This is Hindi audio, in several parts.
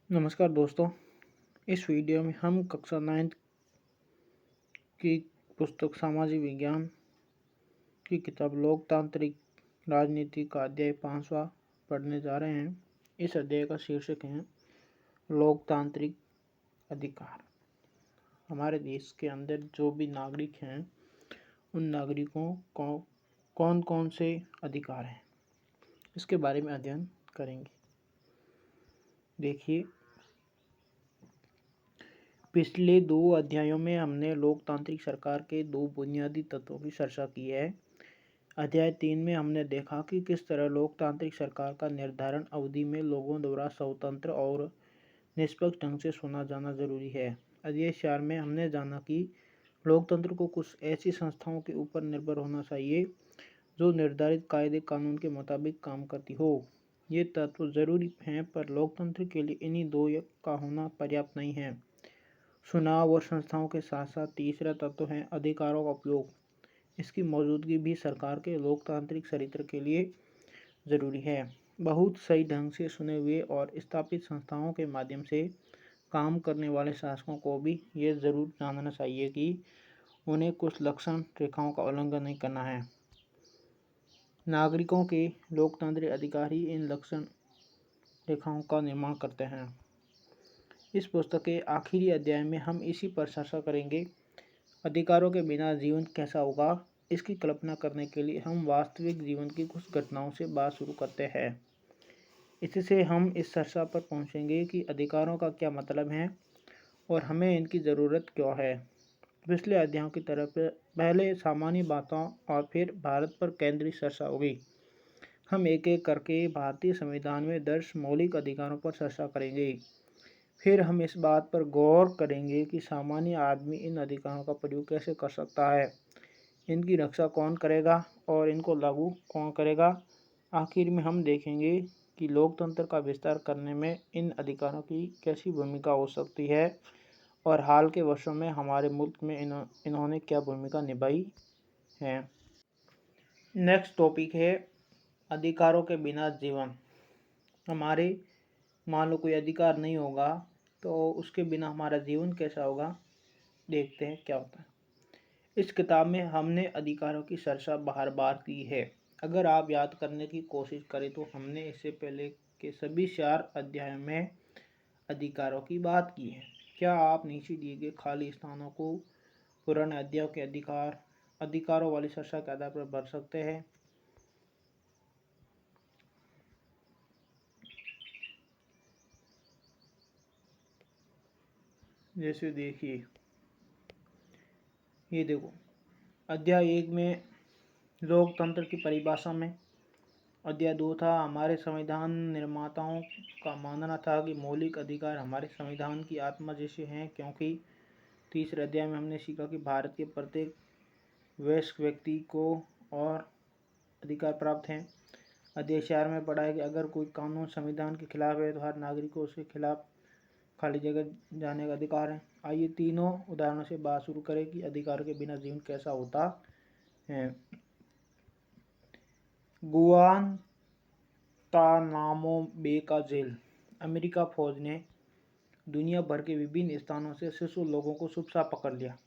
नमस्कार दोस्तों। इस वीडियो में हम कक्षा 9 की पुस्तक सामाजिक विज्ञान की किताब लोकतांत्रिक राजनीति का अध्याय 5वां पढ़ने जा रहे हैं। इस अध्याय का शीर्षक है लोकतांत्रिक अधिकार। हमारे देश के अंदर जो भी नागरिक हैं उन नागरिकों को कौन कौन से अधिकार हैं इसके बारे में अध्ययन करेंगे। देखिए, पिछले 2 अध्यायों में हमने लोकतांत्रिक सरकार के 2 बुनियादी तत्वों की चर्चा की है। अध्याय 3 में हमने देखा कि किस तरह लोकतांत्रिक सरकार का निर्धारण अवधि में लोगों द्वारा स्वतंत्र और निष्पक्ष ढंग से सुना जाना जरूरी है। अध्याय 4 में हमने जाना कि लोकतंत्र को कुछ ऐसी संस्थाओं के ऊपर निर्भर होना चाहिए जो निर्धारित कायदे कानून के मुताबिक काम करती हो। ये तत्व जरूरी हैं, पर लोकतंत्र के लिए इन्हीं 2 का होना पर्याप्त नहीं है। चुनाव और संस्थाओं के साथ साथ तीसरा तत्व है अधिकारों का उपयोग। इसकी मौजूदगी भी सरकार के लोकतांत्रिक चरित्र के लिए जरूरी है। बहुत सही ढंग से चुने हुए और स्थापित संस्थाओं के माध्यम से काम करने वाले शासकों को भी ये जरूर जानना चाहिए कि उन्हें कुछ लक्षण रेखाओं का उल्लंघन नहीं करना है। नागरिकों के लोकतांत्रिक अधिकार ही इन लक्षण रेखाओं का निर्माण करते हैं। इस पुस्तक के आखिरी अध्याय में हम इसी पर चर्चा करेंगे। अधिकारों के बिना जीवन कैसा होगा, इसकी कल्पना करने के लिए हम वास्तविक जीवन की कुछ घटनाओं से बात शुरू करते हैं। इससे हम इस चर्चा पर पहुंचेंगे कि अधिकारों का क्या मतलब है और हमें इनकी ज़रूरत क्यों है। पिछले अध्यायों की तरह पहले सामान्य बातों और फिर भारत पर केंद्रित चर्चा होगी। हम एक एक करके भारतीय संविधान में दर्ज मौलिक अधिकारों पर चर्चा करेंगे। फिर हम इस बात पर गौर करेंगे कि सामान्य आदमी इन अधिकारों का प्रयोग कैसे कर सकता है, इनकी रक्षा कौन करेगा और इनको लागू कौन करेगा। आखिर में हम देखेंगे कि लोकतंत्र का विस्तार करने में इन अधिकारों की कैसी भूमिका हो सकती है और हाल के वर्षों में हमारे मुल्क में इन्होंने क्या भूमिका निभाई है। नेक्स्ट टॉपिक है अधिकारों के बिना जीवन। हमारे मान लो कोई अधिकार नहीं होगा तो उसके बिना हमारा जीवन कैसा होगा, देखते हैं क्या होता है। इस किताब में हमने अधिकारों की चर्चा बार बार की है। अगर आप याद करने की कोशिश करें तो हमने इससे पहले के सभी 4 अध्यायों में अधिकारों की बात की है। क्या आप नीचे दिए गए खाली स्थानों को पुराने अध्यायों के अधिकारों वाली चर्चा के आधार पर भर सकते हैं। जैसे देखिए, ये देखो, अध्याय 1 में लोकतंत्र की परिभाषा में। अध्याय 2 था हमारे संविधान निर्माताओं का मानना था कि मौलिक अधिकार हमारे संविधान की आत्मा जैसे हैं, क्योंकि तीसरे अध्याय में हमने सीखा कि भारत के प्रत्येक वयस्क व्यक्ति को और अधिकार प्राप्त हैं। अध्याय 4 में पढ़ा है कि अगर कोई कानून संविधान के खिलाफ है तो हर नागरिक को उसके खिलाफ खाली जगह जाने का अधिकार है। आइए तीनों उदाहरणों से बात शुरू करें कि अधिकार के बिना जीवन कैसा होता है। गुआंतानामो बे का जेल। अमेरिका फौज ने दुनिया भर के विभिन्न स्थानों से 600 लोगों को चुपचाप पकड़ लिया।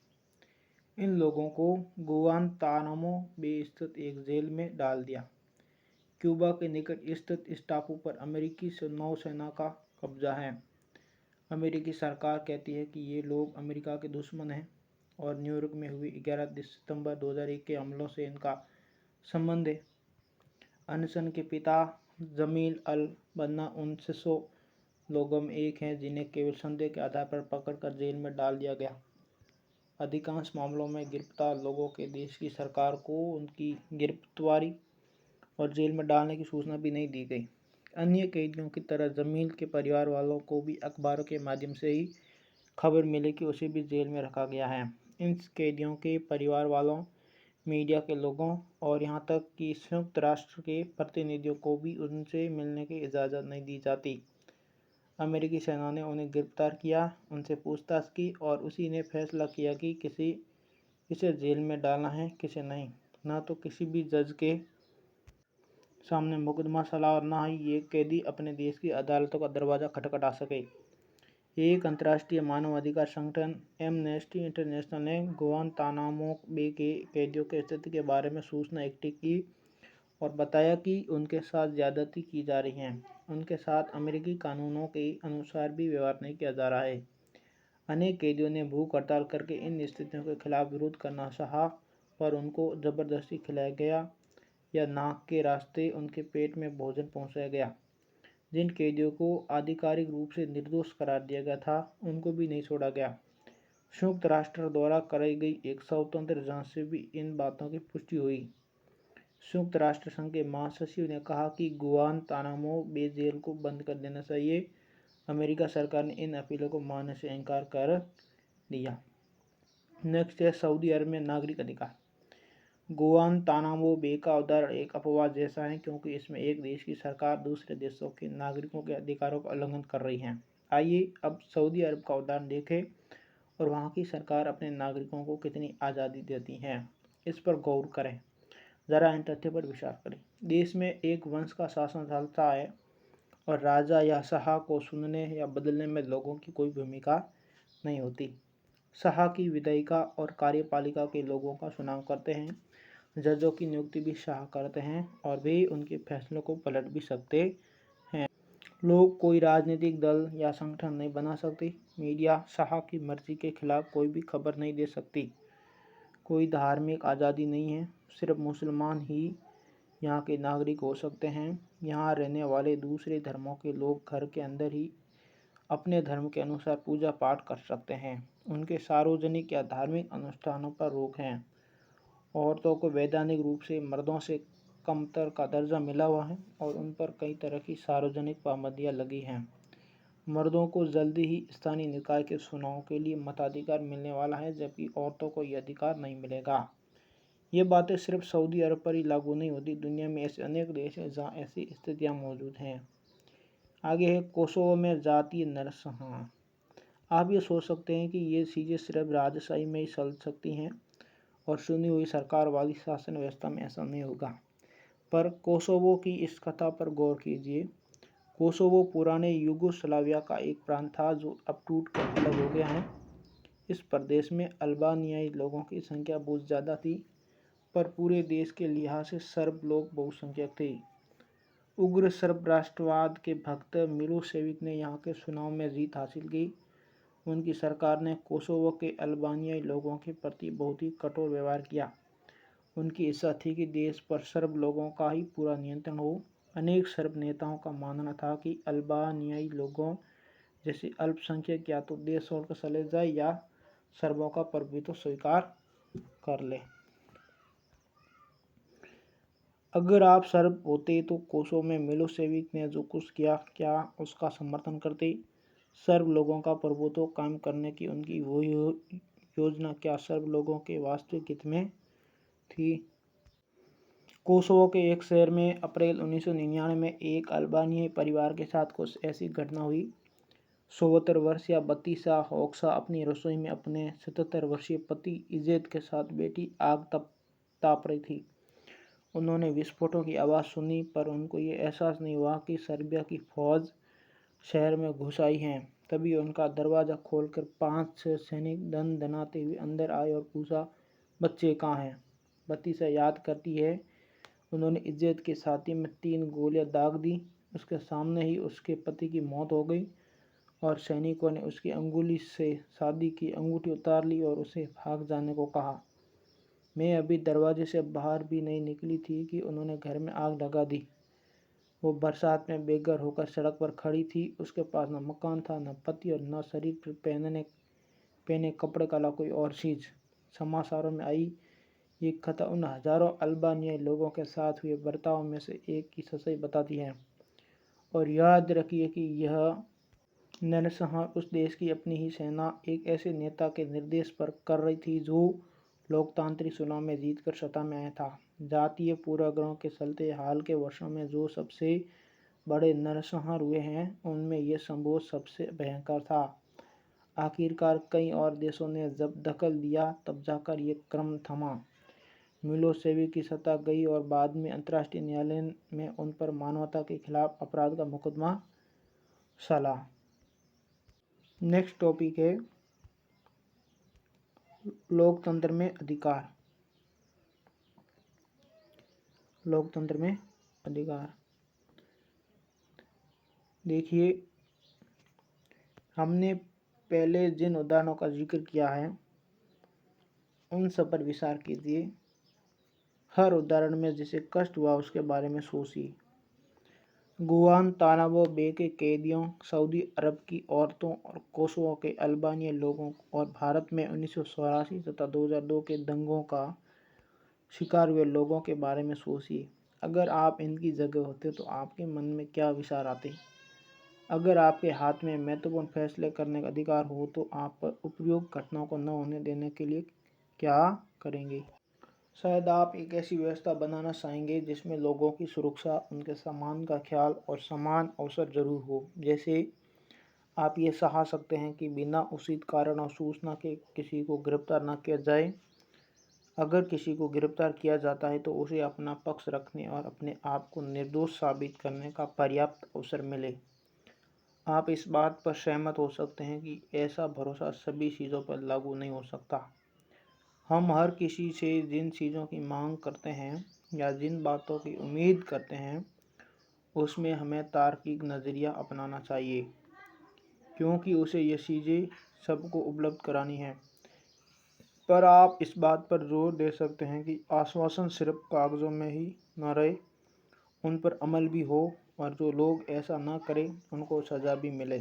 इन लोगों को गुआंतानामो बे स्थित एक जेल में डाल दिया। क्यूबा के निकट स्थित इस टापू पर अमेरिकी नौसेना का कब्जा है। अमेरिकी सरकार कहती है कि ये लोग अमेरिका के दुश्मन हैं और न्यूयॉर्क में हुई 11 सितंबर 2001 के हमलों से इनका संबंध है। अनसन के पिता जमील अल बन्ना उन 600 लोगों में एक हैं जिन्हें केवल संदेह के आधार पर पकड़कर जेल में डाल दिया गया। अधिकांश मामलों में गिरफ्तार लोगों के देश की सरकार को उनकी गिरफ्तारी और जेल में डालने की सूचना भी नहीं दी गई। अन्य कैदियों की तरह जमील के परिवार वालों को भी अखबारों के माध्यम से ही खबर मिली कि उसे भी जेल में रखा गया है। इन कैदियों के परिवार वालों, मीडिया के लोगों और यहाँ तक कि संयुक्त राष्ट्र के प्रतिनिधियों को भी उनसे मिलने की इजाज़त नहीं दी जाती। अमेरिकी सेना ने उन्हें गिरफ्तार किया, उनसे पूछताछ की और उसी ने फैसला किया कि किसे जेल में डालना है किसे नहीं। न तो किसी भी जज के सामने मुकदमा चला और न ही ये कैदी अपने देश की अदालतों का दरवाज़ा खटखटा सके। एक अंतर्राष्ट्रीय मानवाधिकार संगठन एमनेस्टी इंटरनेशनल ने गुआंतानामो बे के कैदियों की स्थिति के बारे में सूचना इकट्ठी की और बताया कि उनके साथ ज़्यादती की जा रही है। उनके साथ अमेरिकी कानूनों के अनुसार भी व्यवहार नहीं किया जा रहा है। अनेक कैदियों ने भूख हड़ताल करके इन स्थितियों के खिलाफ विरोध करना चाहा, पर उनको ज़बरदस्ती खिलाया गया या नाक के रास्ते उनके पेट में भोजन पहुंचाया गया। जिन कैदियों को आधिकारिक रूप से निर्दोष करार दिया गया था, उनको भी नहीं छोड़ा गया। संयुक्त राष्ट्र द्वारा कराई गई एक स्वतंत्र जांच से भी इन बातों की पुष्टि हुई। संयुक्त राष्ट्र संघ के महासचिव ने कहा कि गुआंतानामो बे जेल को बंद कर देना चाहिए। अमेरिका सरकार ने इन अपीलों को मानने से इनकार कर दिया। नेक्स्ट है सऊदी अरब में नागरिक अधिकार। गुआंतानामो बे का उदाहरण एक अपवाद जैसा है, क्योंकि इसमें एक देश की सरकार दूसरे देशों के नागरिकों के अधिकारों का उल्लंघन कर रही है। आइए अब सऊदी अरब का उदाहरण देखें और वहाँ की सरकार अपने नागरिकों को कितनी आज़ादी देती है, इस पर गौर करें। ज़रा इन तथ्य पर विचार करें। देश में एक वंश का शासन चलता है और राजा या शाह को चुनने या बदलने में लोगों की कोई भूमिका नहीं होती। शाह की विधायिका और कार्यपालिका के लोगों का चुनाव करते हैं। जजों की नियुक्ति भी शाह करते हैं और वे उनके फैसलों को पलट भी सकते हैं। लोग कोई राजनीतिक दल या संगठन नहीं बना सकते। मीडिया शाह की मर्जी के खिलाफ कोई भी खबर नहीं दे सकती। कोई धार्मिक आज़ादी नहीं है। सिर्फ मुसलमान ही यहाँ के नागरिक हो सकते हैं। यहाँ रहने वाले दूसरे धर्मों के लोग घर के अंदर ही अपने धर्म के अनुसार पूजा पाठ कर सकते हैं। उनके सार्वजनिक या धार्मिक अनुष्ठानों पर रोक है। औरतों को वैधानिक रूप से मर्दों से कमतर का दर्जा मिला हुआ है और उन पर कई तरह की सार्वजनिक पाबंदियाँ लगी हैं। मर्दों को जल्दी ही स्थानीय निकाय के चुनाव के लिए मताधिकार मिलने वाला है, जबकि औरतों को यह अधिकार नहीं मिलेगा। ये बातें सिर्फ सऊदी अरब पर ही लागू नहीं होती। दुनिया में ऐसे अनेक देश हैं जहाँ ऐसी स्थितियाँ मौजूद हैं। आगे है कोसोवो में जातीय नरसंहार। आप ये सोच सकते हैं कि ये चीज़ें सिर्फ राजशाही में ही चल सकती हैं और चुनी हुई सरकारवादी शासन व्यवस्था में ऐसा नहीं होगा, पर कोसोवो की इस कथा पर गौर कीजिए। कोसोवो पुराने यूगोस्लाविया का एक प्रांत था जो अब टूट कर अलग हो गया है। इस प्रदेश में अल्बानियाई लोगों की संख्या बहुत ज़्यादा थी, पर पूरे देश के लिहाज से सर्ब लोग बहुसंख्यक थे। उग्र सर्ब राष्ट्रवाद के भक्त मिलोसेविक ने यहाँ के चुनाव में जीत हासिल की। उनकी सरकार ने कोसोवो के अल्बानियाई लोगों के प्रति बहुत ही कठोर व्यवहार किया। उनकी इच्छा थी कि देश पर सर्ब लोगों का ही पूरा नियंत्रण हो। अनेक सर्ब नेताओं का मानना था कि अल्बानियाई लोगों जैसे अल्पसंख्यक या तो देश छोड़कर चले जाए या सर्बों का प्रभुत्व स्वीकार कर ले। अगर आप सर्ब होते तो कोसोवो में मिलोसेविक ने जो कुछ किया, क्या उसका समर्थन करते? सर्ब लोगों का प्रभुत्व कायम करने की उनकी वो योजना क्या सर्ब लोगों के वास्तविक हित में थी? कोसोवो के एक शहर में अप्रैल 1999 में एक अल्बानियाई परिवार के साथ कुछ ऐसी घटना हुई। 74 वर्ष या बत्तीसा होक्सा अपनी रसोई में अपने 77 वर्षीय पति इजेत के साथ बैठी आग ताप रही थी। उन्होंने विस्फोटों की आवाज़ सुनी, पर उनको ये एहसास नहीं हुआ कि सर्बिया की फौज शहर में घुस आई है। तभी उनका दरवाज़ा खोलकर 5-6 सैनिक दनाते हुए अंदर आए और पूछा, बच्चे कहाँ हैं? बत्तीसा याद करती है, उन्होंने इज्जत के छाती में 3 गोलियां दाग दी। उसके सामने ही उसके पति की मौत हो गई और सैनिकों ने उसकी अंगुली से शादी की अंगूठी उतार ली और उसे भाग जाने को कहा। मैं अभी दरवाजे से बाहर भी नहीं निकली थी कि उन्होंने घर में आग लगा दी। वो बरसात में बेघर होकर सड़क पर खड़ी थी। उसके पास न मकान था, न पति और न शरीर पर पहने कपड़े का ला कोई और चीज़। समाचारों में आई ये कथा उन हजारों अल्बानियाई लोगों के साथ हुए बर्ताव में से एक की सच्चाई बताती है। और याद रखिए कि यह नरसंहार उस देश की अपनी ही सेना एक ऐसे नेता के निर्देश पर कर रही थी जो लोकतांत्रिक चुनाव में जीतकर सत्ता में आया था। जातीय पूर्वाग्रहों के चलते हाल के वर्षों में जो सबसे बड़े नरसंहार हुए हैं, उनमें यह संभव सबसे भयंकर था। आखिरकार कई और देशों ने जब दखल दिया, तब जाकर ये क्रम थमा। मिलोसेविक की सत्ता गई और बाद में अंतर्राष्ट्रीय न्यायालय में उन पर मानवता के खिलाफ अपराध का मुकदमा चला। नेक्स्ट टॉपिक है लोकतंत्र में अधिकार। लोकतंत्र में अधिकार देखिए, हमने पहले जिन उदाहरणों का जिक्र किया है उन सब पर विचार कीजिए। हर उदाहरण में जिसे कष्ट हुआ उसके बारे में सोचिए। गुआंतानामो बे के कैदियों, सऊदी अरब की औरतों और कोसोवो के अल्बानिया लोगों और भारत में 1984 तथा 2002 के दंगों का शिकार हुए लोगों के बारे में सोचिए। अगर आप इनकी जगह होते तो आपके मन में क्या विचार आते? अगर आपके हाथ में महत्वपूर्ण फैसले करने का अधिकार हो तो आप पर उपयुक्त घटनाओं को न होने देने के लिए क्या करेंगे? शायद आप एक ऐसी व्यवस्था बनाना चाहेंगे जिसमें लोगों की सुरक्षा, उनके सम्मान का ख्याल और समान अवसर जरूर हो। जैसे आप ये चाह सकते हैं कि बिना उचित कारण और सूचना के किसी को गिरफ्तार न किया जाए। अगर किसी को गिरफ्तार किया जाता है तो उसे अपना पक्ष रखने और अपने आप को निर्दोष साबित करने का पर्याप्त अवसर मिले। आप इस बात पर सहमत हो सकते हैं कि ऐसा भरोसा सभी चीज़ों पर लागू नहीं हो सकता। हम हर किसी से जिन चीज़ों की मांग करते हैं या जिन बातों की उम्मीद करते हैं उसमें हमें तार्किक नज़रिया अपनाना चाहिए, क्योंकि उसे ये चीज़ें सबको उपलब्ध करानी है। पर आप इस बात पर जोर दे सकते हैं कि आश्वासन सिर्फ कागज़ों में ही न रहे, उन पर अमल भी हो और जो लोग ऐसा न करें उनको सज़ा भी मिले।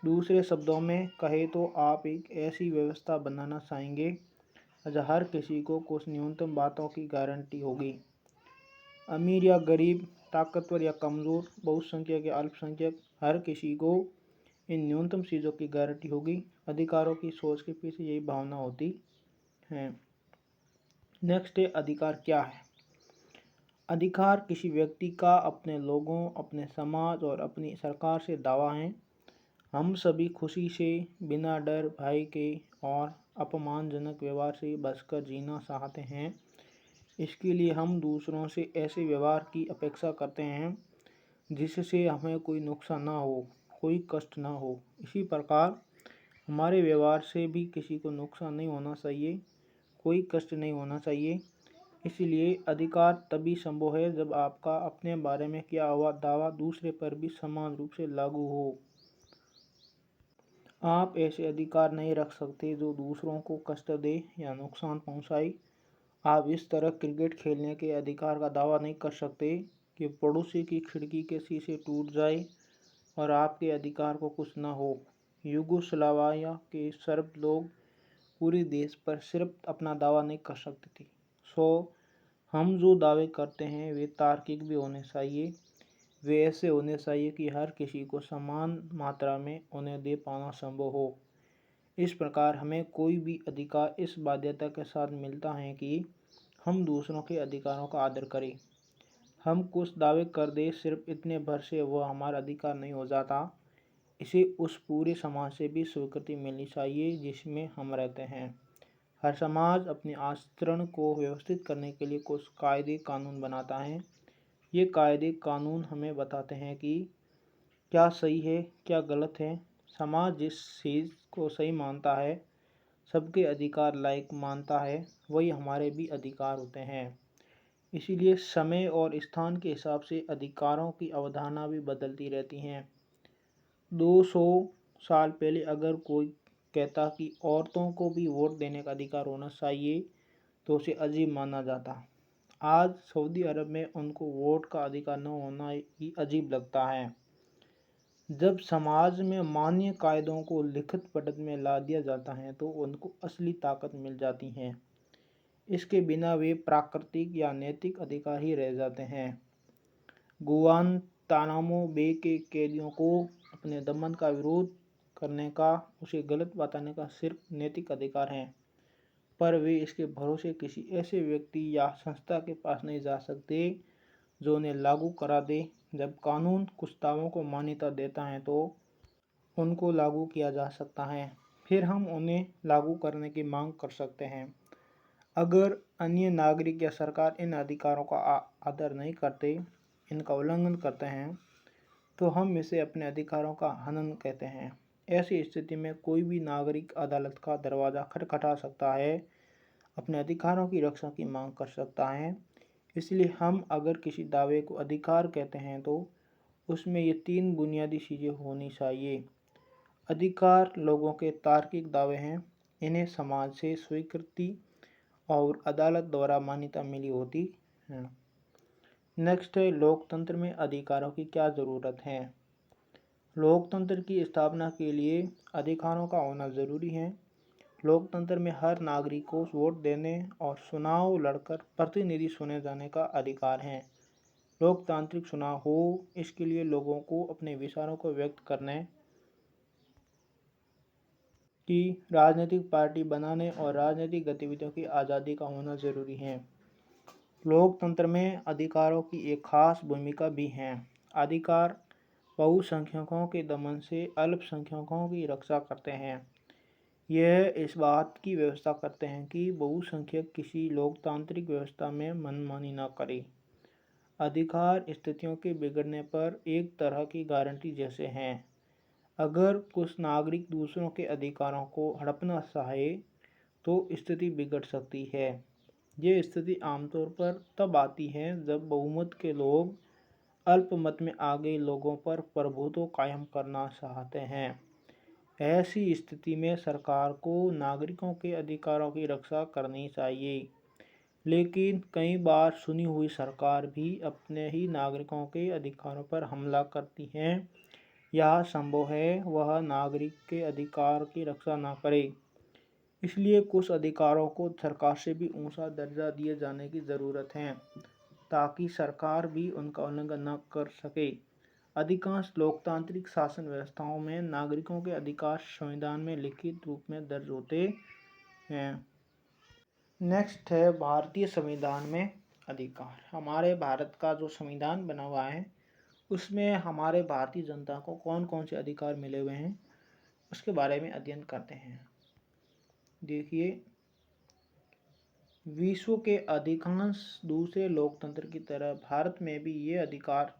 दूसरे शब्दों में कहे तो आप एक ऐसी व्यवस्था बनाना चाहेंगे जहाँ हर किसी को कुछ न्यूनतम बातों की गारंटी होगी। अमीर या गरीब, ताकतवर या कमज़ोर, बहुसंख्यक या अल्पसंख्यक, हर किसी को इन न्यूनतम चीज़ों की गारंटी होगी। अधिकारों की सोच के पीछे यही भावना होती है। नेक्स्ट है अधिकार क्या है? अधिकार किसी व्यक्ति का अपने लोगों, अपने समाज और अपनी सरकार से दावा है। हम सभी खुशी से, बिना डर भय के और अपमानजनक व्यवहार से बचकर जीना चाहते हैं। इसके लिए हम दूसरों से ऐसे व्यवहार की अपेक्षा करते हैं जिससे हमें कोई नुकसान ना हो, कोई कष्ट ना हो। इसी प्रकार हमारे व्यवहार से भी किसी को नुकसान नहीं होना चाहिए, कोई कष्ट नहीं होना चाहिए। इसलिए अधिकार तभी संभव है जब आपका अपने बारे में किया हुआ दावा दूसरे पर भी समान रूप से लागू हो। आप ऐसे अधिकार नहीं रख सकते जो दूसरों को कष्ट दे या नुकसान पहुंचाए। आप इस तरह क्रिकेट खेलने के अधिकार का दावा नहीं कर सकते कि पड़ोसी की खिड़की के शीशे टूट जाए और आपके अधिकार को कुछ न हो। युगोस्लाविया के सर्ब लोग पूरे देश पर सिर्फ अपना दावा नहीं कर सकते थे। हम जो दावे करते हैं वे तार्किक भी होने चाहिए। वे ऐसे होने चाहिए कि हर किसी को समान मात्रा में उन्हें दे पाना संभव हो। इस प्रकार हमें कोई भी अधिकार इस बाध्यता के साथ मिलता है कि हम दूसरों के अधिकारों का आदर करें। हम कुछ दावे कर दें सिर्फ इतने भर से वह हमारा अधिकार नहीं हो जाता। इसे उस पूरे समाज से भी स्वीकृति मिलनी चाहिए जिसमें हम रहते हैं। हर समाज अपने आचरण को व्यवस्थित करने के लिए कुछ कायदे कानून बनाता है। ये कायदे कानून हमें बताते हैं कि क्या सही है, क्या गलत है। समाज जिस चीज़ को सही मानता है, सबके अधिकार लायक मानता है, वही हमारे भी अधिकार होते हैं। इसीलिए समय और स्थान के हिसाब से अधिकारों की अवधारणा भी बदलती रहती हैं। 200 साल पहले अगर कोई कहता कि औरतों को भी वोट देने का अधिकार होना चाहिए तो उसे अजीब माना जाता। आज सऊदी अरब में उनको वोट का अधिकार न होना ही अजीब लगता है। जब समाज में मान्य कायदों को लिखित पढ़त में ला दिया जाता है तो उनको असली ताकत मिल जाती है। इसके बिना वे प्राकृतिक या नैतिक अधिकार ही रह जाते हैं। गुआंतानामो बे के कैदियों को अपने दमन का विरोध करने का, उसे गलत बताने का सिर्फ नैतिक अधिकार है, पर वे इसके भरोसे किसी ऐसे व्यक्ति या संस्था के पास नहीं जा सकते जो उन्हें लागू करा दे। जब कानून कुछ दावों को मान्यता देता है तो उनको लागू किया जा सकता है, फिर हम उन्हें लागू करने की मांग कर सकते हैं। अगर अन्य नागरिक या सरकार इन अधिकारों का आदर नहीं करते, इनका उल्लंघन करते हैं, तो हम इसे अपने अधिकारों का हनन कहते हैं। ऐसी स्थिति में कोई भी नागरिक अदालत का दरवाज़ा खटखटा सकता है, अपने अधिकारों की रक्षा की मांग कर सकता है। इसलिए हम अगर किसी दावे को अधिकार कहते हैं तो उसमें ये 3 बुनियादी चीज़ें होनी चाहिए। अधिकार लोगों के तार्किक दावे हैं, इन्हें समाज से स्वीकृति और अदालत द्वारा मान्यता मिली होती है। नेक्स्ट है लोकतंत्र में अधिकारों की क्या ज़रूरत है। लोकतंत्र की स्थापना के लिए अधिकारों का होना ज़रूरी है। लोकतंत्र में हर नागरिक को वोट देने और चुनाव लड़कर प्रतिनिधि चुने जाने का अधिकार है। लोकतांत्रिक चुनाव हो, इसके लिए लोगों को अपने विचारों को व्यक्त करने की, राजनीतिक पार्टी बनाने और राजनीतिक गतिविधियों की आज़ादी का होना ज़रूरी है। लोकतंत्र में अधिकारों की एक खास भूमिका भी है। अधिकार बहुसंख्यकों के दमन से अल्पसंख्यकों की रक्षा करते हैं। यह इस बात की व्यवस्था करते हैं कि बहुसंख्यक किसी लोकतांत्रिक व्यवस्था में मनमानी न करे। अधिकार स्थितियों के बिगड़ने पर एक तरह की गारंटी जैसे हैं। अगर कुछ नागरिक दूसरों के अधिकारों को हड़पना चाहे तो स्थिति बिगड़ सकती है। ये स्थिति आमतौर पर तब आती है जब बहुमत के लोग अल्पमत में आ गए लोगों पर प्रभुत्व कायम करना चाहते हैं। ऐसी स्थिति में सरकार को नागरिकों के अधिकारों की रक्षा करनी चाहिए, लेकिन कई बार चुनी हुई सरकार भी अपने ही नागरिकों के अधिकारों पर हमला करती हैं। यह संभव है वह नागरिक के अधिकार की रक्षा न करे। इसलिए कुछ अधिकारों को सरकार से भी ऊंचा दर्जा दिए जाने की ज़रूरत है, ताकि सरकार भी उनका उल्लंघन न कर सके। अधिकांश लोकतांत्रिक शासन व्यवस्थाओं में नागरिकों के अधिकार संविधान में लिखित रूप में दर्ज होते हैं। नेक्स्ट है भारतीय संविधान में अधिकार। हमारे भारत का जो संविधान बना हुआ है उसमें हमारे भारतीय जनता को कौन कौन से अधिकार मिले हुए हैं उसके बारे में अध्ययन करते हैं। देखिए, विश्व के अधिकांश दूसरे लोकतंत्र की तरह भारत में भी ये अधिकार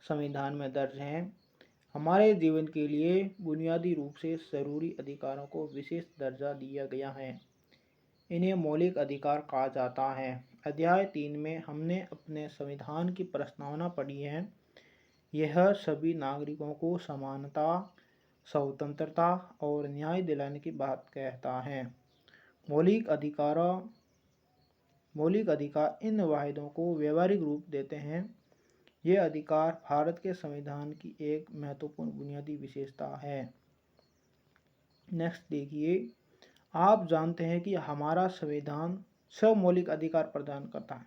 संविधान में दर्ज हैं। हमारे जीवन के लिए बुनियादी रूप से ज़रूरी अधिकारों को विशेष दर्जा दिया गया है। इन्हें मौलिक अधिकार कहा जाता है। अध्याय 3 में हमने अपने संविधान की प्रस्तावना पढ़ी है। यह सभी नागरिकों को समानता, स्वतंत्रता और न्याय दिलाने की बात कहता है। मौलिक अधिकार इन वायदों को व्यवहारिक रूप देते हैं। ये अधिकार भारत के संविधान की एक महत्वपूर्ण बुनियादी विशेषता है। नेक्स्ट देखिए, आप जानते हैं कि हमारा संविधान सब मौलिक अधिकार प्रदान करता है।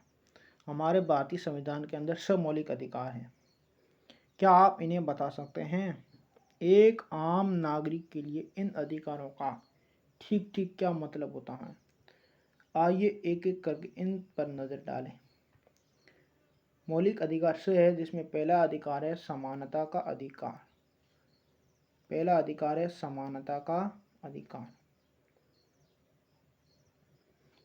हमारे भारतीय संविधान के अंदर सब मौलिक अधिकार हैं। क्या आप इन्हें बता सकते हैं? एक आम नागरिक के लिए इन अधिकारों का ठीक ठीक क्या मतलब होता है? आइए एक एक करके इन पर नज़र डालें। मौलिक अधिकार से है जिसमें पहला अधिकार है समानता का अधिकार। पहला अधिकार है समानता का अधिकार।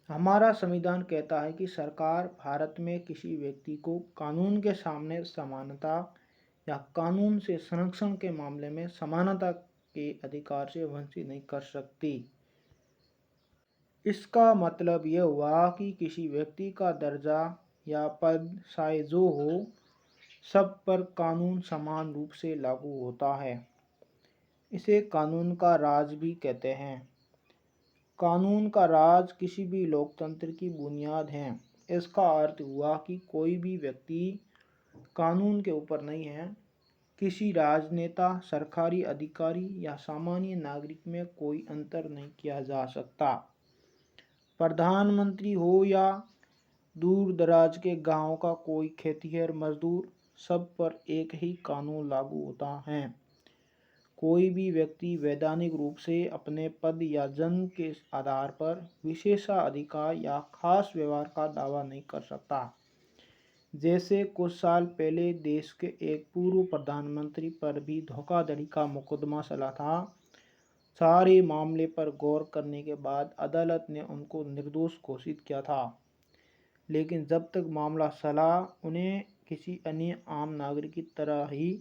हमारा संविधान कहता है कि सरकार भारत में किसी व्यक्ति को कानून के सामने समानता या कानून से संरक्षण के मामले में समानता के अधिकार से वंचित नहीं कर सकती। इसका मतलब यह हुआ कि किसी व्यक्ति का दर्जा या पद चाहे जो हो, सब पर कानून समान रूप से लागू होता है। इसे कानून का राज भी कहते हैं। कानून का राज किसी भी लोकतंत्र की बुनियाद है। इसका अर्थ हुआ कि कोई भी व्यक्ति कानून के ऊपर नहीं है। किसी राजनेता, सरकारी अधिकारी या सामान्य नागरिक में कोई अंतर नहीं किया जा सकता। प्रधानमंत्री हो या दूर दराज के गांव का कोई खेतिहर मजदूर, सब पर एक ही कानून लागू होता है। कोई भी व्यक्ति वैधानिक रूप से अपने पद या जन्म के आधार पर विशेषाधिकार या खास व्यवहार का दावा नहीं कर सकता। जैसे कुछ साल पहले देश के एक पूर्व प्रधानमंत्री पर भी धोखाधड़ी का मुकदमा चला था, सारे मामले पर गौर करने के बाद अदालत ने उनको निर्दोष घोषित किया था, लेकिन जब तक मामला चला उन्हें किसी अन्य आम नागरिक की तरह ही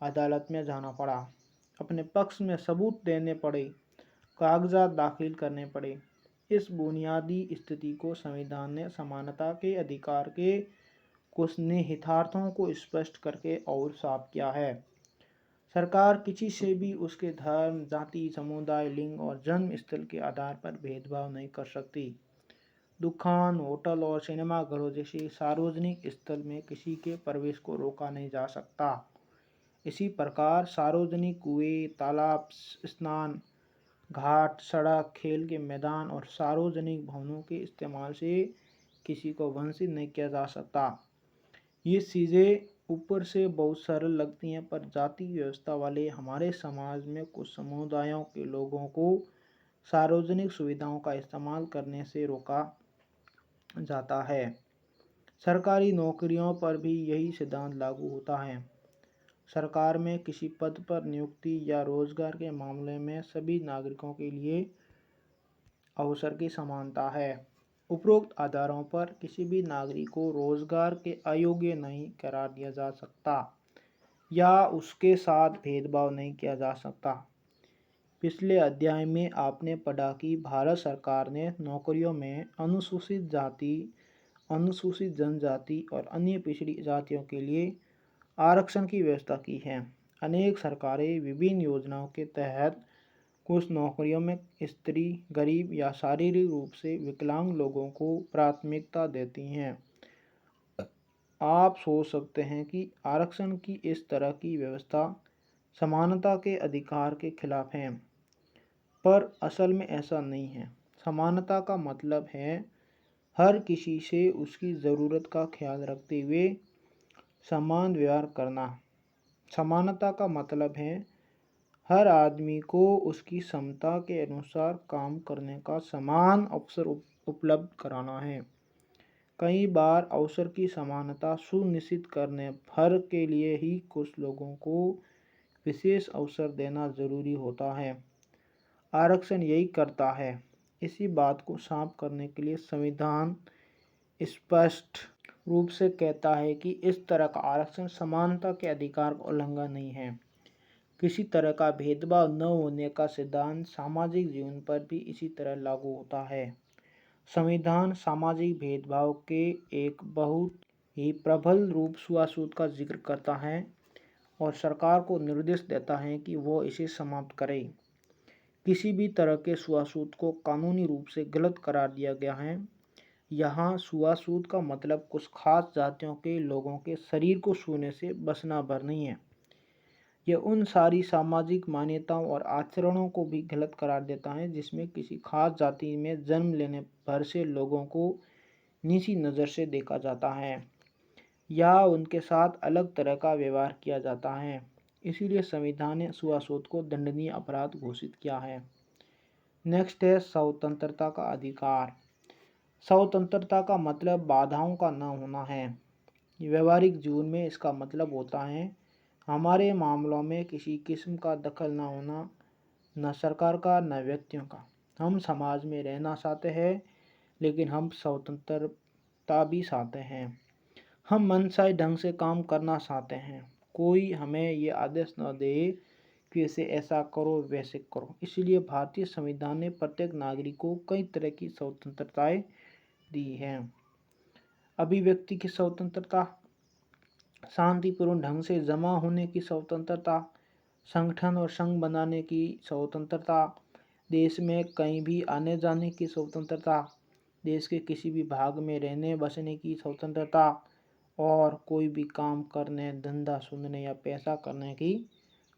अदालत में जाना पड़ा, अपने पक्ष में सबूत देने पड़े, कागजात दाखिल करने पड़े। इस बुनियादी स्थिति को संविधान ने समानता के अधिकार के कुछ निहितार्थों को स्पष्ट करके और साफ किया है। सरकार किसी से भी उसके धर्म, जाति, समुदाय, लिंग और जन्म स्थल के आधार पर भेदभाव नहीं कर सकती। दुकान, होटल और सिनेमाघरों जैसे सार्वजनिक स्थल में किसी के प्रवेश को रोका नहीं जा सकता। इसी प्रकार सार्वजनिक कुएं, तालाब, स्नान घाट, सड़क, खेल के मैदान और सार्वजनिक भवनों के इस्तेमाल से किसी को वंचित नहीं किया जा सकता। ये चीज़ें ऊपर से बहुत सरल लगती हैं, पर जाति व्यवस्था वाले हमारे समाज में कुछ समुदायों के लोगों को सार्वजनिक सुविधाओं का इस्तेमाल करने से रोका जाता है। सरकारी नौकरियों पर भी यही सिद्धांत लागू होता है। सरकार में किसी पद पर नियुक्ति या रोजगार के मामले में सभी नागरिकों के लिए अवसर की समानता है। उपरोक्त आधारों पर किसी भी नागरिक को रोजगार के अयोग्य नहीं करार दिया जा सकता या उसके साथ भेदभाव नहीं किया जा सकता। पिछले अध्याय में आपने पढ़ा कि भारत सरकार ने नौकरियों में अनुसूचित जाति, अनुसूचित जनजाति और अन्य पिछड़ी जातियों के लिए आरक्षण की व्यवस्था की है। अनेक सरकारें विभिन्न योजनाओं के तहत कुछ नौकरियों में स्त्री, गरीब या शारीरिक रूप से विकलांग लोगों को प्राथमिकता देती हैं। आप सोच सकते हैं कि आरक्षण की इस तरह की व्यवस्था समानता के अधिकार के खिलाफ है, पर असल में ऐसा नहीं है। समानता का मतलब है हर किसी से उसकी ज़रूरत का ख्याल रखते हुए समान व्यवहार करना। समानता का मतलब है हर आदमी को उसकी क्षमता के अनुसार काम करने का समान अवसर उपलब्ध कराना है। कई बार अवसर की समानता सुनिश्चित करने भर के लिए ही कुछ लोगों को विशेष अवसर देना जरूरी होता है। आरक्षण यही करता है। इसी बात को साफ करने के लिए संविधान स्पष्ट रूप से कहता है कि इस तरह का आरक्षण समानता के अधिकार का उल्लंघन नहीं है। किसी तरह का भेदभाव न होने का सिद्धांत सामाजिक जीवन पर भी इसी तरह लागू होता है। संविधान सामाजिक भेदभाव के एक बहुत ही प्रबल रूप छुआछूत का जिक्र करता है और सरकार को निर्देश देता है कि वो इसे समाप्त करे। किसी भी तरह के छुआछूत को कानूनी रूप से गलत करार दिया गया है। यहाँ छुआछूत का मतलब कुछ खास जातियों के लोगों के शरीर को छूने से बचना भर नहीं है। यह उन सारी सामाजिक मान्यताओं और आचरणों को भी गलत करार देता है जिसमें किसी खास जाति में जन्म लेने भर से लोगों को नीची नज़र से देखा जाता है या उनके साथ अलग तरह का व्यवहार किया जाता है। इसीलिए संविधान ने छुआछूत को दंडनीय अपराध घोषित किया है। नेक्स्ट है स्वतंत्रता का अधिकार। स्वतंत्रता का मतलब बाधाओं का न होना है। व्यवहारिक जीवन में इसका मतलब होता है हमारे मामलों में किसी किस्म का दखल न होना, न सरकार का न व्यक्तियों का। हम समाज में रहना चाहते हैं, लेकिन हम स्वतंत्रता भी चाहते हैं। हम मनचाहे ढंग से काम करना चाहते हैं। कोई हमें ये आदेश न दे कि इसे ऐसा करो वैसे करो। इसलिए भारतीय संविधान ने प्रत्येक नागरिक को कई तरह की स्वतंत्रताएं दी हैं। अभिव्यक्ति की स्वतंत्रता, शांतिपूर्ण ढंग से जमा होने की स्वतंत्रता, संगठन और संघ बनाने की स्वतंत्रता, देश में कहीं भी आने जाने की स्वतंत्रता, देश के किसी भी भाग में रहने बसने की स्वतंत्रता और कोई भी काम करने, धंधा सुनने या पैसा करने की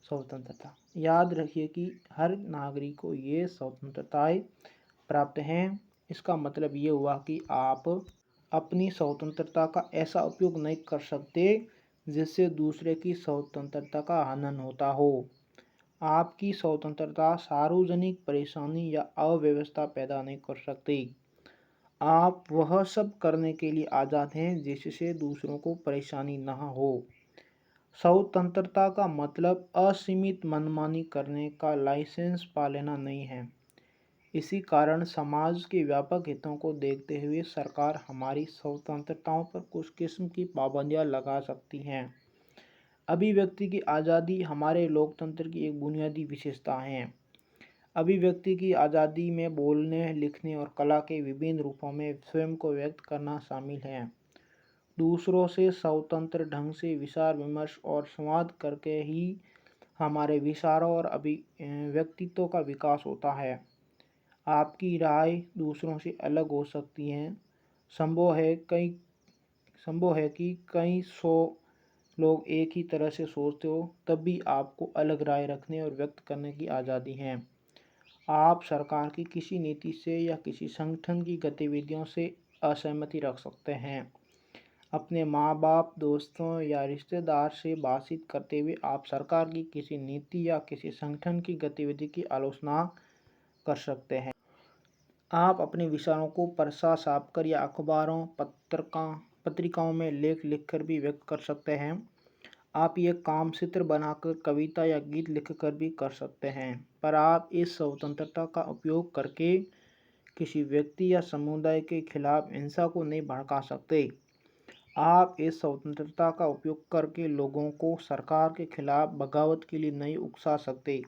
स्वतंत्रता। याद रखिए कि हर नागरिक को ये स्वतंत्रताएं प्राप्त हैं। इसका मतलब ये हुआ कि आप अपनी स्वतंत्रता का ऐसा उपयोग नहीं कर सकते जिससे दूसरे की स्वतंत्रता का हनन होता हो। आपकी स्वतंत्रता सार्वजनिक परेशानी या अव्यवस्था पैदा नहीं कर सकती। आप वह सब करने के लिए आज़ाद हैं जिससे दूसरों को परेशानी न हो। स्वतंत्रता का मतलब असीमित मनमानी करने का लाइसेंस पा लेना नहीं है। इसी कारण समाज के व्यापक हितों को देखते हुए सरकार हमारी स्वतंत्रताओं पर कुछ किस्म की पाबंदियां लगा सकती हैं। अभिव्यक्ति की आज़ादी हमारे लोकतंत्र की एक बुनियादी विशेषता है। अभिव्यक्ति की आज़ादी में बोलने, लिखने और कला के विभिन्न रूपों में स्वयं को व्यक्त करना शामिल है। दूसरों से स्वतंत्र ढंग से विचार विमर्श और संवाद करके ही हमारे विचारों और व्यक्तित्व का विकास होता है। आपकी राय दूसरों से अलग हो सकती है। संभव है कि कई सौ लोग एक ही तरह से सोचते हो, तब भी आपको अलग राय रखने और व्यक्त करने की आज़ादी है। आप सरकार की किसी नीति से या किसी संगठन की गतिविधियों से असहमति रख सकते हैं। अपने माँ बाप, दोस्तों या रिश्तेदार से बातचीत करते हुए आप सरकार की किसी नीति या किसी संगठन की गतिविधि की आलोचना कर सकते हैं। आप अपने विचारों को परसा छापकर या अखबारों, पत्रिकाओं में लेख लिखकर भी व्यक्त कर सकते हैं। आप ये काम चित्र बनाकर, कविता या गीत लिखकर भी कर सकते हैं। पर आप इस स्वतंत्रता का उपयोग करके किसी व्यक्ति या समुदाय के खिलाफ हिंसा को नहीं भड़का सकते। आप इस स्वतंत्रता का उपयोग करके लोगों को सरकार के खिलाफ बगावत के लिए नहीं उकसा सकते।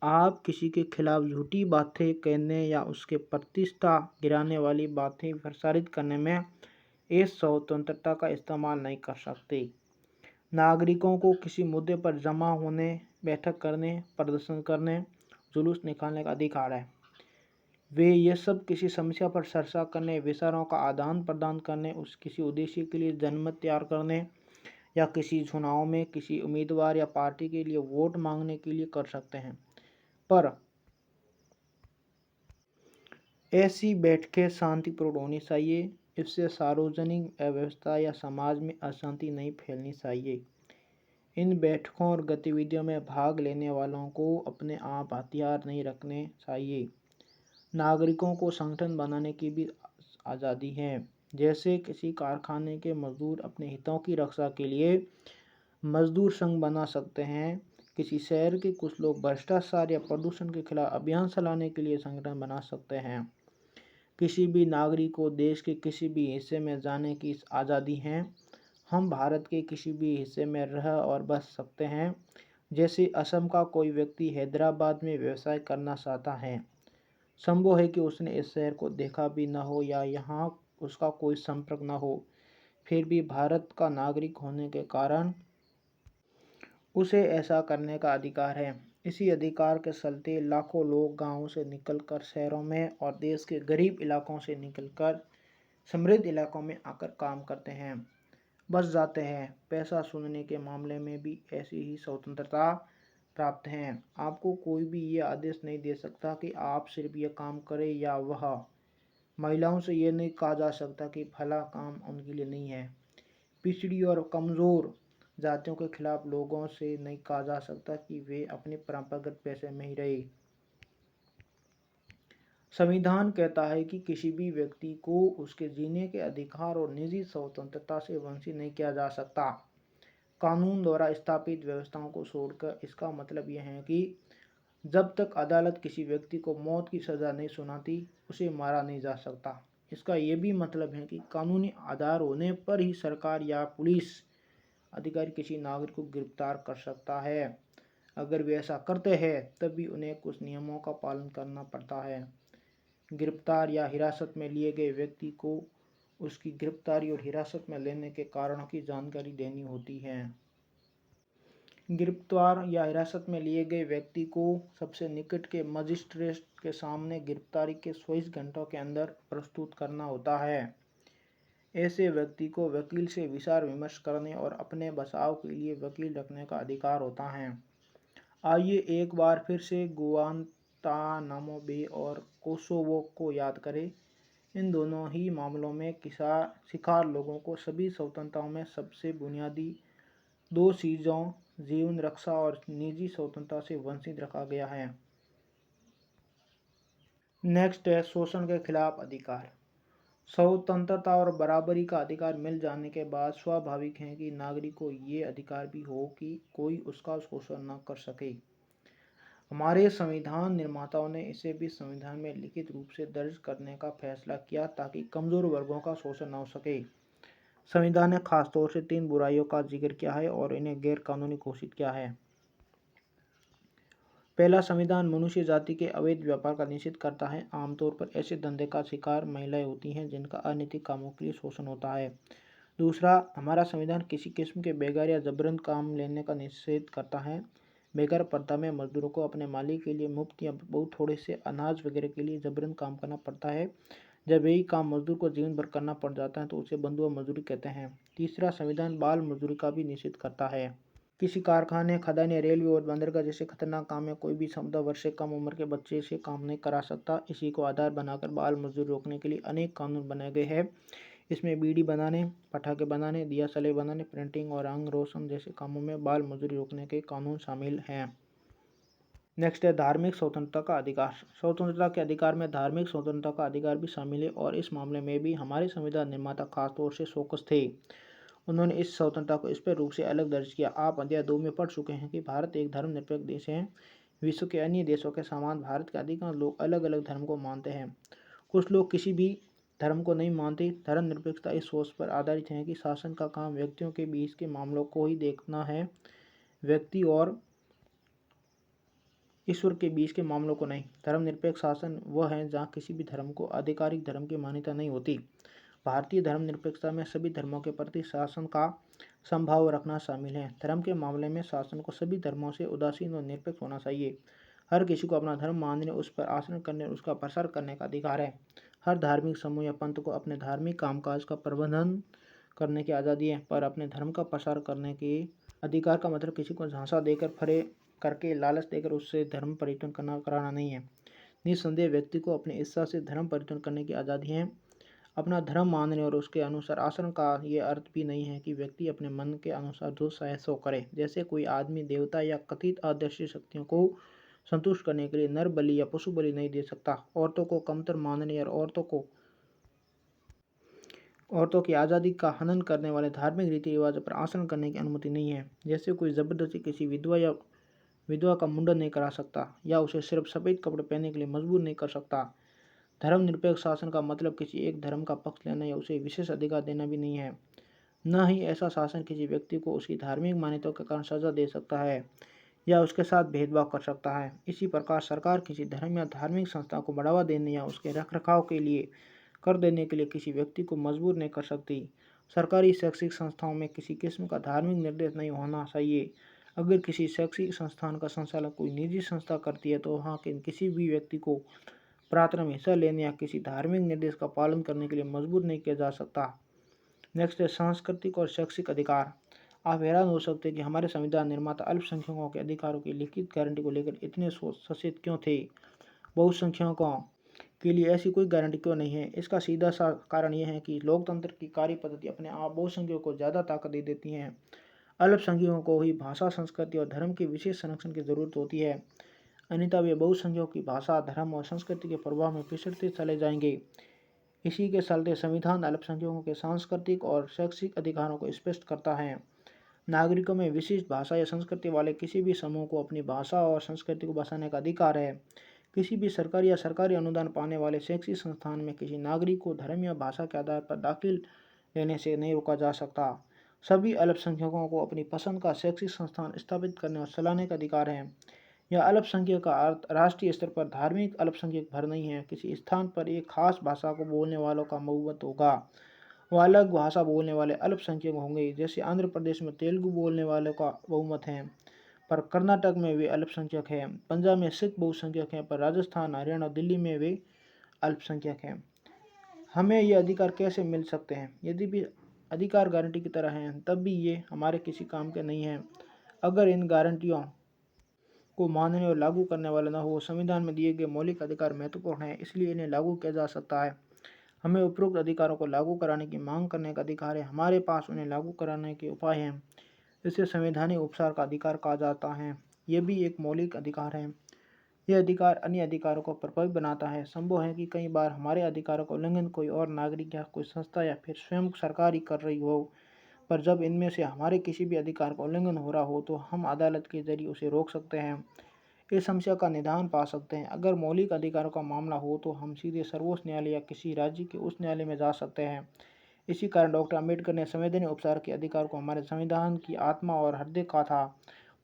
आप किसी के खिलाफ झूठी बातें कहने या उसके प्रतिष्ठा गिराने वाली बातें प्रसारित करने में इस स्वतंत्रता का इस्तेमाल नहीं कर सकते। नागरिकों को किसी मुद्दे पर जमा होने, बैठक करने, प्रदर्शन करने, जुलूस निकालने का अधिकार है। वे ये सब किसी समस्या पर चर्चा करने, विचारों का आदान प्रदान करने, उस किसी उद्देश्य के लिए जनमत तैयार करने या किसी चुनाव में किसी उम्मीदवार या पार्टी के लिए वोट मांगने के लिए कर सकते हैं। पर ऐसी बैठकें शांतिपूर्ण होनी चाहिए। इससे सार्वजनिक व्यवस्था या समाज में अशांति नहीं फैलनी चाहिए। इन बैठकों और गतिविधियों में भाग लेने वालों को अपने आप हथियार नहीं रखने चाहिए। नागरिकों को संगठन बनाने की भी आज़ादी है। जैसे किसी कारखाने के मजदूर अपने हितों की रक्षा के लिए मजदूर संघ बना सकते हैं। किसी शहर के कुछ लोग भ्रष्टाचार या प्रदूषण के खिलाफ अभियान चलाने के लिए संगठन बना सकते हैं। किसी भी नागरिक को देश के किसी भी हिस्से में जाने की आज़ादी है। हम भारत के किसी भी हिस्से में रह और बस सकते हैं। जैसे असम का कोई व्यक्ति हैदराबाद में व्यवसाय करना चाहता है। संभव है कि उसने इस शहर को देखा भी न हो या यहाँ उसका कोई संपर्क न हो, फिर भी भारत का नागरिक होने के कारण उसे ऐसा करने का अधिकार है। इसी अधिकार के चलते लाखों लोग गांवों से निकलकर शहरों में और देश के गरीब इलाकों से निकलकर समृद्ध इलाकों में आकर काम करते हैं, बस जाते हैं। पैसा सुनने के मामले में भी ऐसी ही स्वतंत्रता प्राप्त हैं। आपको कोई भी ये आदेश नहीं दे सकता कि आप सिर्फ ये काम करें या वह। महिलाओं से ये नहीं कहा जा सकता कि फला काम उनके लिए नहीं है। पिछड़ी और कमज़ोर जातियों के खिलाफ लोगों से नहीं कहा जा सकता कि वे अपने परंपरागत पेशे में ही रहे। संविधान कहता है कि किसी भी व्यक्ति को उसके जीने के अधिकार और निजी स्वतंत्रता से वंचित नहीं किया जा सकता। कानून द्वारा स्थापित व्यवस्थाओं को छोड़कर इसका मतलब यह है कि जब तक अदालत किसी व्यक्ति को मौत की सज़ा नहीं सुनाती, उसे मारा नहीं जा सकता। इसका यह भी मतलब है कि कानूनी आधार होने पर ही सरकार या पुलिस अधिकारी किसी नागरिक को गिरफ्तार कर सकता है। अगर वे ऐसा करते हैं तब भी उन्हें कुछ नियमों का पालन करना पड़ता है। गिरफ्तार या हिरासत में लिए गए व्यक्ति को उसकी गिरफ्तारी और हिरासत में लेने के कारणों की जानकारी देनी होती है। गिरफ्तार या हिरासत में लिए गए व्यक्ति को सबसे निकट के मजिस्ट्रेट के सामने गिरफ्तारी के 24 घंटों के अंदर प्रस्तुत करना होता है। ऐसे व्यक्ति को वकील से विचार विमर्श करने और अपने बचाव के लिए वकील रखने का अधिकार होता है। आइए एक बार फिर से गुआंतानामो बे और कोसोवो को याद करें। इन दोनों ही मामलों में शिकार लोगों को सभी स्वतंत्रताओं में सबसे बुनियादी दो चीज़ों, जीवन रक्षा और निजी स्वतंत्रता से वंचित रखा गया है। नेक्स्ट है शोषण के खिलाफ अधिकार। स्वतंत्रता और बराबरी का अधिकार मिल जाने के बाद स्वाभाविक है कि नागरिक को ये अधिकार भी हो कि कोई उसका शोषण न कर सके। हमारे संविधान निर्माताओं ने इसे भी संविधान में लिखित रूप से दर्ज करने का फैसला किया ताकि कमजोर वर्गों का शोषण न हो सके। संविधान ने खास तौर से 3 बुराइयों का जिक्र किया है और इन्हें गैर कानूनी घोषित किया है। पहला, संविधान मनुष्य जाति के अवैध व्यापार का निषेध करता है। आमतौर पर ऐसे धंधे का शिकार महिलाएं होती हैं जिनका अनैतिक कामों के लिए शोषण होता है। दूसरा, हमारा संविधान किसी किस्म के बेगार या जबरन काम लेने का निषेध करता है। बेगार प्रथा में मजदूरों को अपने मालिक के लिए मुफ्त या बहुत थोड़े से अनाज वगैरह के लिए जबरन काम करना पड़ता है। जब यही काम मजदूर को जीवन भर करना पड़ जाता है तो उसे बंधुआ मजदूरी कहते हैं। तीसरा, संविधान बाल मजदूरी का भी निषेध करता है। किसी कारखाने, खदान या रेलवे और बंदरगाह जैसे खतरनाक काम में कोई भी 14 वर्ष से कम उम्र के बच्चे से काम नहीं करा सकता। इसी को आधार बनाकर बाल मजदूरी रोकने के लिए अनेक कानून बनाए गए हैं। इसमें बीड़ी बनाने, पटाखे बनाने, दिया सलाई बनाने, प्रिंटिंग और अंग रोशन जैसे कामों में बाल मजदूरी रोकने के कानून शामिल हैं। नेक्स्ट है धार्मिक स्वतंत्रता का अधिकार। स्वतंत्रता के अधिकार में धार्मिक स्वतंत्रता का अधिकार भी शामिल है और इस मामले में भी हमारे संविधान निर्माता खासतौर से चौकस थे। उन्होंने इस स्वतंत्रता को स्पष्ट रूप से अलग दर्ज किया। आप अध्याय 2 में पढ़ चुके हैं कि भारत एक धर्मनिरपेक्ष देश है। विश्व के अन्य देशों के समान भारत के अधिकांश लोग अलग अलग धर्म को मानते हैं। कुछ लोग किसी भी धर्म को नहीं मानते। धर्मनिरपेक्षता इस सोच पर आधारित है कि शासन का काम व्यक्तियों के बीच के मामलों को ही देखना है, व्यक्ति और ईश्वर के बीच के मामलों को नहीं। धर्मनिरपेक्ष शासन वह है जहाँ किसी भी धर्म को आधिकारिक धर्म की मान्यता नहीं होती। भारतीय धर्मनिरपेक्षता में सभी धर्मों के प्रति शासन का समभाव रखना शामिल है। धर्म के मामले में शासन को सभी धर्मों से उदासीन और निरपेक्ष होना चाहिए। हर किसी को अपना धर्म मानने, उस पर आचरण करने और उसका प्रसार करने का अधिकार है। हर धार्मिक समूह या पंथ को अपने धार्मिक कामकाज का प्रबंधन करने की आज़ादी है, पर अपने धर्म का प्रसार करने के अधिकार का मतलब किसी को झांसा देकर, फरे करके, लालच देकर उससे धर्म परिवर्तन कराना नहीं है। निस्संदेह व्यक्ति को अपनी इच्छा से धर्म परिवर्तन करने की आज़ादी है। अपना धर्म मानने और उसके अनुसार आचरण का ये अर्थ भी नहीं है कि व्यक्ति अपने मन के अनुसार जो चाहे सो करे। जैसे कोई आदमी देवता या कथित अदृश्य शक्तियों को संतुष्ट करने के लिए नर बलि या पशु बलि नहीं दे सकता। औरतों को कमतर मानने और औरतों की आज़ादी का हनन करने वाले धार्मिक रीति रिवाजों पर आचरण करने की अनुमति नहीं है। जैसे कोई जबरदस्ती किसी विधवा का मुंडन नहीं करा सकता या उसे सिर्फ सफ़ेद कपड़े पहनने के लिए मजबूर नहीं कर सकता। धर्मनिरपेक्ष शासन का मतलब किसी एक धर्म का पक्ष लेना या उसे विशेष अधिकार देना भी नहीं है। न ही ऐसा शासन किसी व्यक्ति को उसकी धार्मिक मान्यताओं के कारण सजा दे सकता है या उसके साथ भेदभाव कर सकता है। इसी प्रकार सरकार किसी धर्म या धार्मिक संस्था को बढ़ावा देने या उसके रखरखाव के लिए कर देने के लिए किसी व्यक्ति को मजबूर नहीं कर सकती। सरकारी शैक्षिक संस्थाओं में किसी किस्म का धार्मिक निर्देश नहीं होना चाहिए। अगर किसी शैक्षिक संस्थान का संचालन कोई निजी संस्था करती है तो वहाँ के किसी भी व्यक्ति को प्रार्थना में हिस्सा लेने या किसी धार्मिक निर्देश का पालन करने के लिए मजबूर नहीं किया जा सकता। नेक्स्ट है सांस्कृतिक और शैक्षिक अधिकार। आप हैरान हो सकते हैं कि हमारे संविधान निर्माता अल्पसंख्यकों के अधिकारों की लिखित गारंटी को लेकर इतने सचेत क्यों थे। बहुसंख्यकों के लिए ऐसी कोई गारंटी क्यों नहीं है। इसका सीधा सा कारण यह है कि लोकतंत्र की कार्य पद्धति अपने आप बहुसंख्यकों को ज़्यादा ताकत दे देती है। अल्पसंख्यकों को ही भाषा, संस्कृति और धर्म के विशेष संरक्षण की जरूरत होती है, अन्यथा वे बहुसंख्यकों की भाषा, धर्म और संस्कृति के प्रभाव में पिछड़ते चले जाएंगे। इसी के चलते संविधान अल्पसंख्यकों के सांस्कृतिक और शैक्षिक अधिकारों को स्पष्ट करता है। नागरिकों में विशिष्ट भाषा या संस्कृति वाले किसी भी समूह को अपनी भाषा और संस्कृति को बसाने का अधिकार है। किसी भी सरकारी या सरकारी अनुदान पाने वाले शैक्षिक संस्थान में किसी नागरिक को धर्म या भाषा के आधार पर दाखिल लेने से नहीं रोका जा सकता। सभी अल्पसंख्यकों को अपनी पसंद का शैक्षिक संस्थान स्थापित करने और चलाने का अधिकार है। यह अल्पसंख्यक का अर्थ राष्ट्रीय स्तर पर धार्मिक अल्पसंख्यक भर नहीं है। किसी स्थान पर एक खास भाषा को बोलने वालों का बहुमत होगा, वह अलग भाषा बोलने वाले अल्पसंख्यक होंगे। जैसे आंध्र प्रदेश में तेलुगु बोलने वालों का बहुमत है, पर कर्नाटक में वे अल्पसंख्यक हैं। पंजाब में सिख बहुसंख्यक हैं, पर राजस्थान, हरियाणा और दिल्ली में वे अल्पसंख्यक हैं। हमें ये अधिकार कैसे मिल सकते हैं? यदि भी अधिकार गारंटी की तरह हैं, तब भी ये हमारे किसी काम के नहीं हैं अगर इन गारंटियों को मानने और लागू करने वाला न हो। संविधान में दिए गए मौलिक अधिकार महत्वपूर्ण हैं, इसलिए इन्हें लागू किया जा सकता है। हमें उपरोक्त अधिकारों को लागू कराने की मांग करने का अधिकार है। हमारे पास उन्हें लागू कराने के उपाय हैं। इसे संवैधानिक उपचार का अधिकार कहा जाता है। यह भी एक मौलिक अधिकार है। यह अधिकार अन्य अधिकारों को प्रभावी बनाता है। संभव है कि कई बार हमारे अधिकारों का उल्लंघन कोई और नागरिक या कोई संस्था या फिर स्वयं सरकार ही कर रही हो, पर जब इनमें से हमारे किसी भी अधिकार का उल्लंघन हो रहा हो तो हम अदालत के जरिए उसे रोक सकते हैं, इस समस्या का निदान पा सकते हैं। अगर मौलिक अधिकारों का मामला हो तो हम सीधे सर्वोच्च न्यायालय या किसी राज्य के उच्च न्यायालय में जा सकते हैं। इसी कारण डॉक्टर अम्बेडकर ने संवैधानिक उपचार के अधिकार को हमारे संविधान की आत्मा और हृदय कहा था।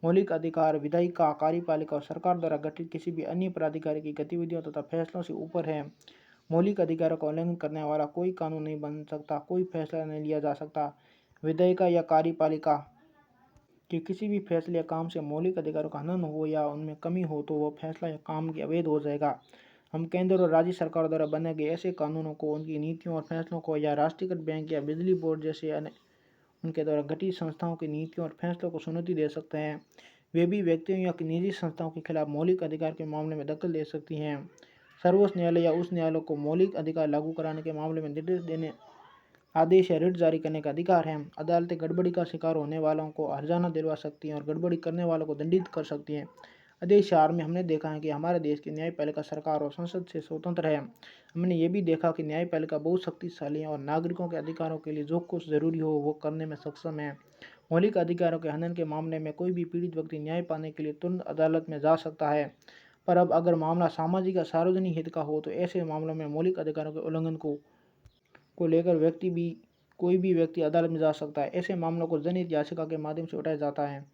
मौलिक अधिकार विधायिका, कार्यपालिका और सरकार द्वारा गठित किसी भी अन्य प्राधिकारी की गतिविधियों तथा फैसलों से ऊपर है। मौलिक अधिकारों का उल्लंघन करने वाला कोई कानून नहीं बन सकता, कोई फैसला नहीं लिया जा सकता। विधायिका या कार्यपालिका कि किसी भी फैसले या काम से मौलिक अधिकारों का हनन हो या उनमें कमी हो तो वह फैसला या काम की अवैध हो जाएगा। हम केंद्र और राज्य सरकार द्वारा बनाए गए ऐसे कानूनों को, उनकी नीतियों और फैसलों को या राष्ट्रीयकृत बैंक या बिजली बोर्ड जैसे उनके द्वारा गठित संस्थाओं की नीतियों और फैसलों को चुनौती दे सकते हैं। वे भी व्यक्तियों या निजी संस्थाओं के खिलाफ मौलिक अधिकार के मामले में दखल दे सकती हैं। सर्वोच्च न्यायालय या उच्च न्यायालय को मौलिक अधिकार लागू कराने के मामले में निर्देश देने, आदेश या रिट जारी करने का अधिकार है। अदालतें गड़बड़ी का शिकार होने वालों को हर्जाना दिलवा सकती हैं और गड़बड़ी करने वालों को दंडित कर सकती हैं। आदेश 4 में हमने देखा है कि हमारे देश की न्यायपालिका सरकार और संसद से स्वतंत्र है। हमने ये भी देखा कि न्यायपालिका बहुत शक्तिशाली है और नागरिकों के अधिकारों के लिए जो कुछ जरूरी हो वो करने में सक्षम है। मौलिक अधिकारों के हनन के मामले में कोई भी पीड़ित व्यक्ति न्याय पाने के लिए तुरंत अदालत में जा सकता है। पर अब अगर मामला सामाजिक या सार्वजनिक हित का हो तो ऐसे मामलों में मौलिक अधिकारों के उल्लंघन को लेकर कोई भी व्यक्ति अदालत में जा सकता है। ऐसे मामलों को जनहित याचिका के माध्यम से उठाया जाता है।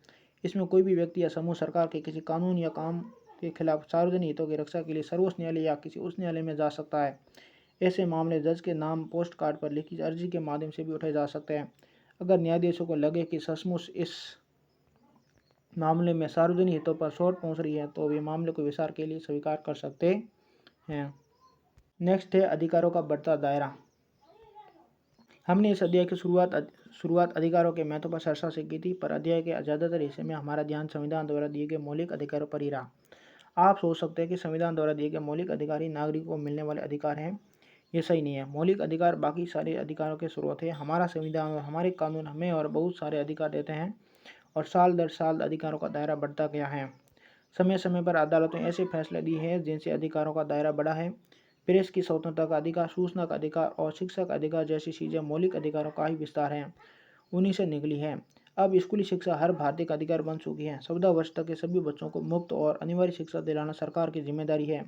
इसमें कोई भी व्यक्ति या समूह सरकार के किसी कानून या काम के खिलाफ सार्वजनिक हितों की रक्षा के लिए सर्वोच्च न्यायालय या किसी उच्च न्यायालय में जा सकता है। ऐसे मामले जज के नाम पोस्ट कार्ड पर लिखी अर्जी के माध्यम से भी उठाए जा सकते हैं। अगर न्यायाधीशों को लगे कि सचमुच इस मामले में सार्वजनिक हितों पर चोट पहुंच रही है तो वे मामले को विचार के लिए स्वीकार कर सकते हैं। नेक्स्ट है अधिकारों का बढ़ता दायरा। हमने इस अध्याय की शुरुआत अधिकारों के महत्व पर चर्चा से की थी, पर अध्याय के ज़्यादातर हिस्से में हमारा ध्यान संविधान द्वारा दिए गए मौलिक अधिकारों पर ही रहा। आप सोच सकते हैं कि संविधान द्वारा दिए गए मौलिक अधिकार ही नागरिकों को मिलने वाले अधिकार हैं। ये सही नहीं है। मौलिक अधिकार बाकी सारे अधिकारों के स्रोत है। हमारा संविधान और हमारे कानून हमें और बहुत सारे अधिकार देते हैं और साल दर साल अधिकारों का दायरा बढ़ता गया है। समय समय पर अदालतों ऐसे फैसले दिए हैं जिनसे अधिकारों का दायरा बढ़ा है। प्रेस की स्वतंत्रता का अधिकार, सूचना का अधिकार और शिक्षा का अधिकार जैसी चीज़ें मौलिक अधिकारों का ही विस्तार है, उन्हीं से निकली है। अब स्कूली शिक्षा हर भारतीय का अधिकार बन चुकी है। 14 वर्ष तक के सभी बच्चों को मुफ्त और अनिवार्य शिक्षा दिलाना सरकार की जिम्मेदारी है।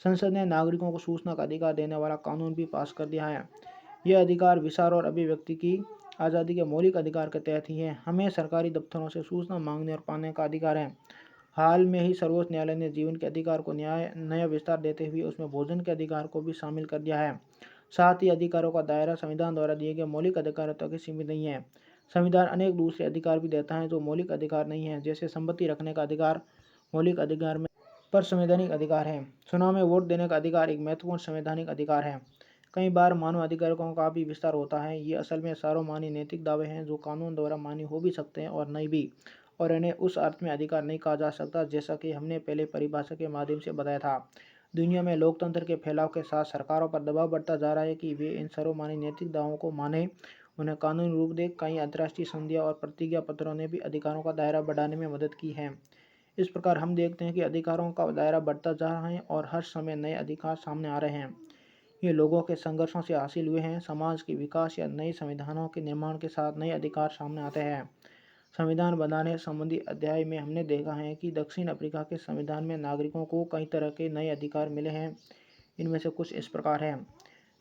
संसद ने नागरिकों को सूचना का अधिकार देने वाला कानून भी पास कर दिया है। यह अधिकार विचार और अभिव्यक्ति की आज़ादी के मौलिक अधिकार के तहत ही है। हमें सरकारी दफ्तरों से सूचना मांगने और पाने का अधिकार है। हाल में ही सर्वोच्च न्यायालय ने जीवन के अधिकार को नया विस्तार देते हुए उसमें भोजन के अधिकार को भी शामिल कर दिया है। साथ ही अधिकारों का दायरा संविधान द्वारा दिए गए मौलिक अधिकारों तक ही सीमित नहीं है। संविधान अनेक दूसरे अधिकार भी देता है जो मौलिक अधिकार नहीं है, जैसे संपत्ति रखने का अधिकार मौलिक अधिकार में पर संवैधानिक अधिकार है। चुनाव में वोट देने का अधिकार एक महत्वपूर्ण संवैधानिक अधिकार है। कई बार मानव अधिकारों का भी विस्तार होता है। ये असल में सार्वमान्य नैतिक दावे हैं जो कानून द्वारा मान्य हो भी सकते हैं और नहीं भी, और इन्हें उस अर्थ में अधिकार नहीं कहा जा सकता जैसा कि हमने पहले परिभाषा के माध्यम से बताया था। दुनिया में लोकतंत्र के फैलाव के साथ सरकारों पर दबाव बढ़ता जा रहा है कि वे इन सर्वमान्य नैतिक दावों को माने, उन्हें कानूनी रूप दे। कई अंतर्राष्ट्रीय संधियां और प्रतिज्ञा पत्रों ने भी अधिकारों का दायरा बढ़ाने में मदद की है। इस प्रकार हम देखते हैं कि अधिकारों का दायरा बढ़ता जा रहा है और हर समय नए अधिकार सामने आ रहे हैं। ये लोगों के संघर्षों से हासिल हुए हैं। समाज के विकास या नए संविधानों के निर्माण के साथ नए अधिकार सामने आते हैं। संविधान बनाने संबंधी अध्याय में हमने देखा है कि दक्षिण अफ्रीका के संविधान में नागरिकों को कई तरह के नए अधिकार मिले हैं। इनमें से कुछ इस प्रकार हैं।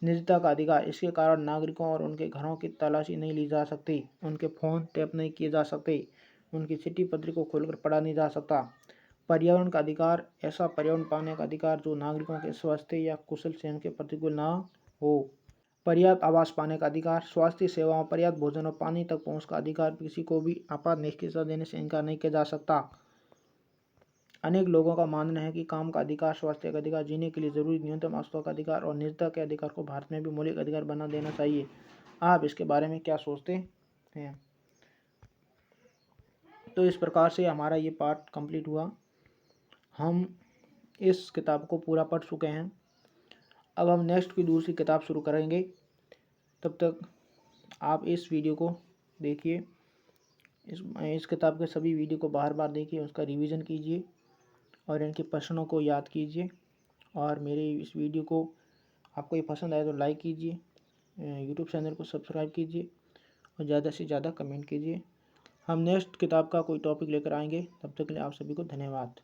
निजता का अधिकार, इसके कारण नागरिकों और उनके घरों की तलाशी नहीं ली जा सकती, उनके फ़ोन टैप नहीं किए जा सकते, उनकी चिट्ठी पत्री को खोलकर पढ़ा नहीं जा सकता। पर्यावरण का अधिकार, ऐसा पर्यावरण पाने का अधिकार जो नागरिकों के स्वास्थ्य या कुशल सेहत के प्रतिकूल ना हो। पर्याप्त आवास पाने का अधिकार, स्वास्थ्य सेवाओं, पर्याप्त भोजन और पानी तक पहुंच का अधिकार, किसी को भी आपात चिकित्सा देने से इनकार नहीं किया जा सकता। अनेक लोगों का मानना है कि काम का अधिकार, स्वास्थ्य का अधिकार, जीने के लिए जरूरी न्यूनतम वस्तुओं का अधिकार और निजता के अधिकार को भारत में भी मौलिक अधिकार बना देना चाहिए। आप इसके बारे में क्या सोचते हैं? तो इस प्रकार से हमारा ये पार्ट कंप्लीट हुआ। हम इस किताब को पूरा पढ़ चुके हैं। अब हम नेक्स्ट की दूसरी किताब शुरू करेंगे। तब तक आप इस वीडियो को देखिए, इस किताब के सभी वीडियो को बार बार देखिए, उसका रिवीजन कीजिए और इनके प्रश्नों को याद कीजिए। और मेरे इस वीडियो को आपको ये पसंद आए तो लाइक कीजिए, यूट्यूब चैनल को सब्सक्राइब कीजिए और ज़्यादा से ज़्यादा कमेंट कीजिए। हम नेक्स्ट किताब का कोई टॉपिक लेकर आएंगे। तब तक के लिए आप सभी को धन्यवाद।